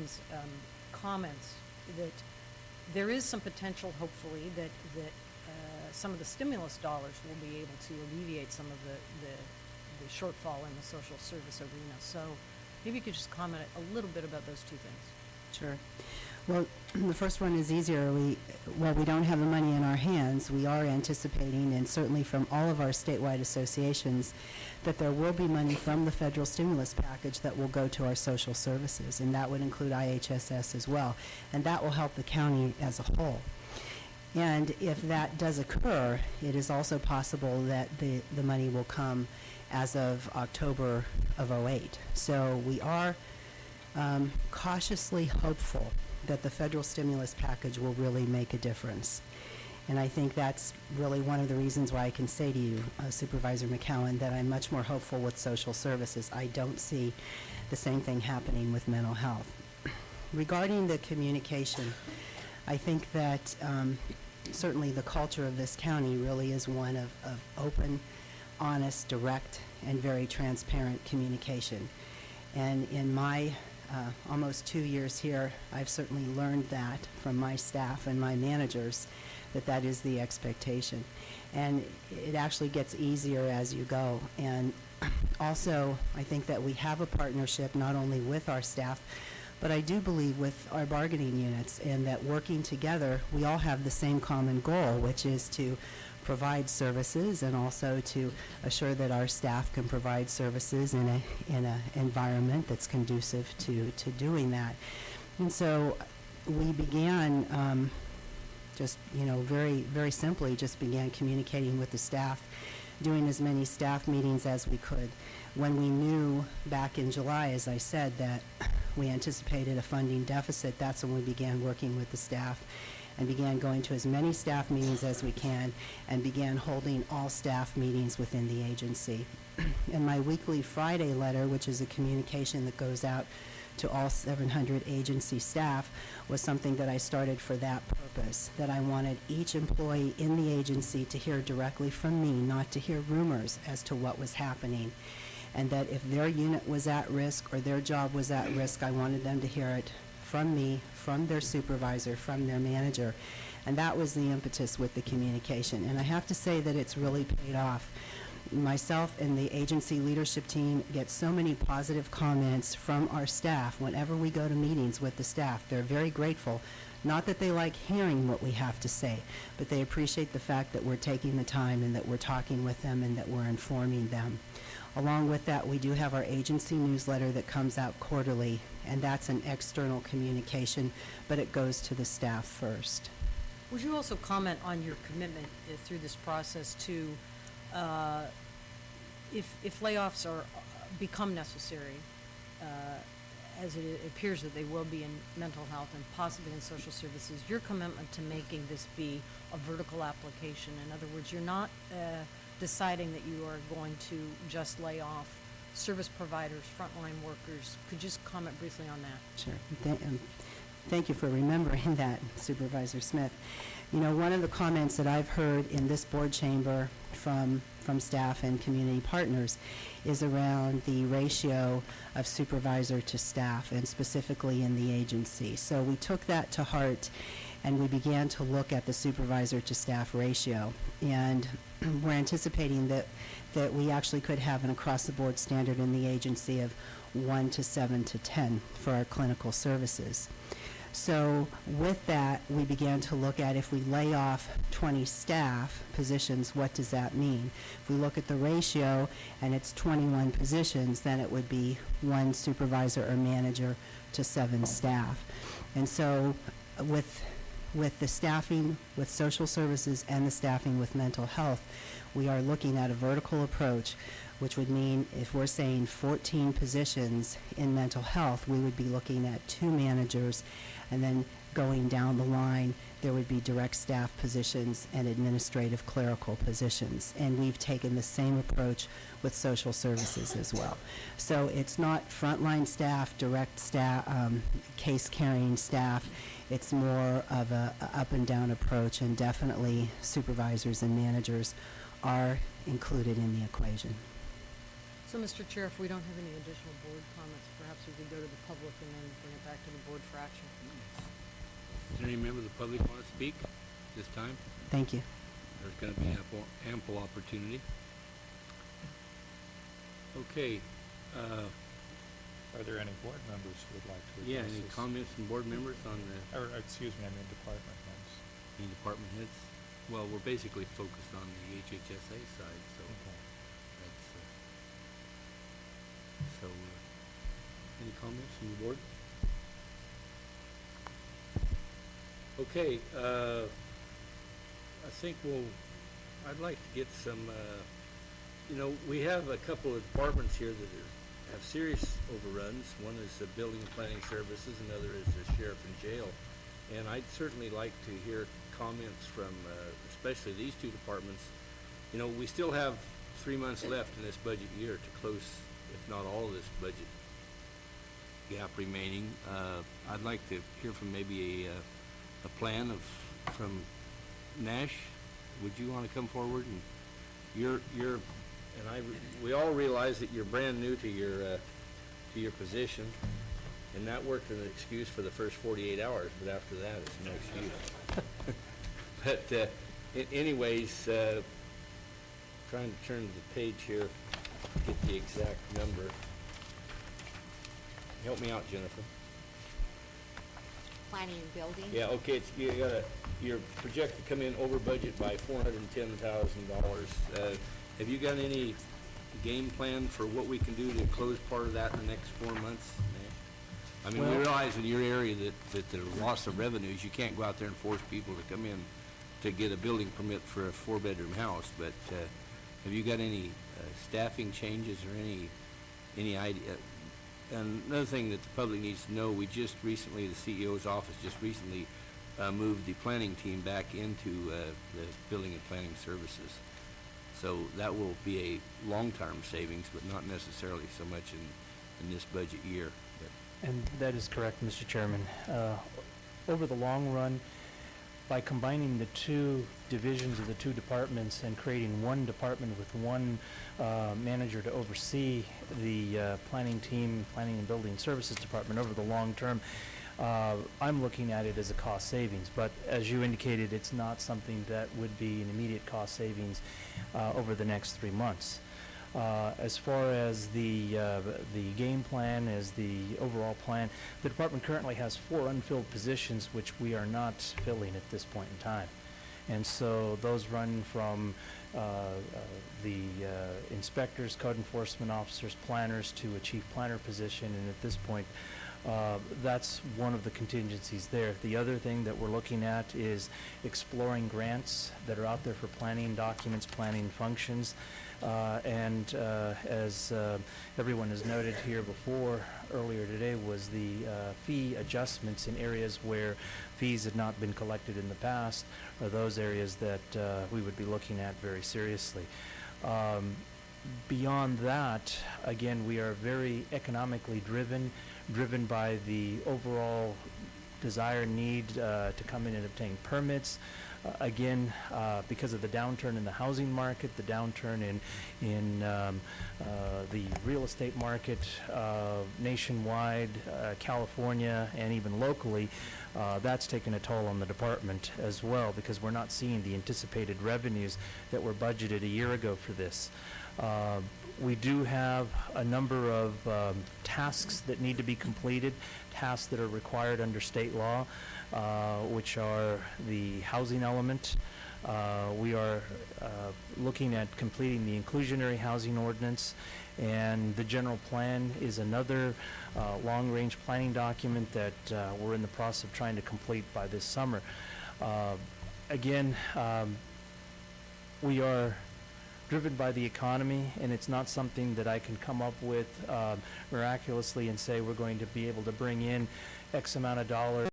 Anthony's comments, that there is some potential, hopefully, that some of the stimulus dollars will be able to alleviate some of the shortfall in the social service arena. So maybe you could just comment a little bit about those two things. Sure. Well, the first one is easier. While we don't have the money in our hands, we are anticipating, and certainly from all of our statewide associations, that there will be money from the federal stimulus package that will go to our social services, and that would include IHSS as well, and that will help the county as a whole. And if that does occur, it is also possible that the money will come as of October of '08. So we are cautiously hopeful that the federal stimulus package will really make a difference. And I think that's really one of the reasons why I can say to you, Supervisor McCowan, that I'm much more hopeful with social services. I don't see the same thing happening with mental health. Regarding the communication, I think that certainly the culture of this county really is one of open, honest, direct, and very transparent communication. And in my almost 2 years here, I've certainly learned that from my staff and my managers, that is the expectation. And it actually gets easier as you go. And also, I think that we have a partnership not only with our staff, but I do believe with our bargaining units, and that working together, we all have the same common goal, which is to provide services and also to assure that our staff can provide services in a environment that's conducive to doing that. And so we began just, very, very simply just began communicating with the staff, doing as many staff meetings as we could. When we knew back in July, as I said, that we anticipated a funding deficit, that's when we began working with the staff and began going to as many staff meetings as we can and began holding all staff meetings within the agency. And my weekly Friday letter, which is a communication that goes out to all 700 agency staff, was something that I started for that purpose, that I wanted each employee in the agency to hear directly from me, not to hear rumors as to what was happening. And that if their unit was at risk or their job was at risk, I wanted them to hear it from me, from their supervisor, from their manager. And that was the impetus with the communication. And I have to say that it's really paid off. Myself and the agency leadership team get so many positive comments from our staff whenever we go to meetings with the staff. They're very grateful. Not that they like hearing what we have to say, but they appreciate the fact that we're taking the time and that we're talking with them and that we're informing them. Along with that, we do have our agency newsletter that comes out quarterly, and that's an external communication, but it goes to the staff first. Would you also comment on your commitment through this process to, if layoffs become necessary, as it appears that they will be in mental health and possibly in social services, your commitment to making this be a vertical application? In other words, you're not deciding that you are going to just lay off service providers, frontline workers. Could you just comment briefly on that? Sure. Thank you for remembering that, Supervisor Smith. One of the comments that I've heard in this board chamber from staff and community partners is around the ratio of supervisor to staff, and specifically in the agency. So we took that to heart and we began to look at the supervisor to staff ratio. And we're anticipating that we actually could have an across-the-board standard in the agency of 1 to 7 to 10 for our clinical services. So with that, we began to look at, if we lay off 20 staff positions, what does that mean? If we look at the ratio and it's 21 positions, then it would be 1 supervisor or manager to 7 staff. And so with the staffing with social services and the staffing with mental health, we are looking at a vertical approach, which would mean if we're saying 14 positions in mental health, we would be looking at 2 managers, and then going down the line, there would be direct staff positions and administrative clerical positions. And we've taken the same approach with social services as well. So it's not frontline staff, direct staff, case-carrying staff. It's more of a up and down approach, and definitely supervisors and managers are included in the equation. So, Mr. Chair, if we don't have any additional board comments, perhaps we could go to the public and then bring it back to the board for action. Does any member of the public want to speak this time? Thank you. There's going to be ample opportunity. Okay, Are there any board members who would like to yeah, address any this? comments from board members on the, Or, excuse me, I mean department heads. any department heads? Well, we're basically focused on the HHSA side, so Okay. that's, any comments from the board? Okay, I think I'd like to get some, we have a couple of departments here that have serious overruns. One is the Building and Planning Services, another is the Sheriff and Jail. And I'd certainly like to hear comments from, especially these two departments. You know, we still have 3 months left in this budget year to close, if not all of this budget gap remaining. I'd like to hear from maybe a plan from Nash. Would you want to come forward? And we all realize that you're brand new to your position, and that worked as an excuse for the first 48 hours, but after that, it's no excuse. But anyways, trying to turn the page here, get the exact number. Help me out, Jennifer. Planning and building? Yeah, okay, you're projected to come in over budget by $410,000. Have you got any game plan for what we can do to close part of that in the next 4 months? I mean, we Well- realize in your area that the loss of revenues, you can't go out there and force people to come in to get a building permit for a 4-bedroom house, but have you got any staffing changes or any idea? And another thing that the public needs to know, we just recently, the CEO's office just recently moved the planning team back into the Building and Planning Services. So that will be a long-term savings, but not necessarily so much in this budget year. But And that is correct, Mr. Chairman. Over the long run, by combining the two divisions of the two departments and creating one department with one manager to oversee the planning team, planning and building services department over the long term, I'm looking at it as a cost savings. But as you indicated, it's not something that would be an immediate cost savings over the next 3 months. As far as the game plan, as the overall plan, the department currently has 4 unfilled positions which we are not filling at this point in time. And so those run from the inspectors, code enforcement officers, planners to a chief planner position, and at this point that's one of the contingencies there. The other thing that we're looking at is exploring grants that are out there for planning documents, planning functions. And as everyone has noted here before, earlier today, was the fee adjustments in areas where fees had not been collected in the past, are those areas that we would be looking at very seriously. Beyond that, again, we are very economically driven by the overall desire and need to come in and obtain permits. Again, because of the downturn in the housing market, the downturn in the real estate market nationwide, California, and even locally, that's taken a toll on the department as well, because we're not seeing the anticipated revenues that were budgeted a year ago for this. We do have a number of tasks that need to be completed, tasks that are required under state law, which are the housing element. We are looking at completing the inclusionary housing ordinance, and the general plan is another long-range planning document that we're in the process of trying to complete by this summer. Again, we are driven by the economy, and it's not something that I can come up with miraculously and say we're going to be able to bring in X amount of dollars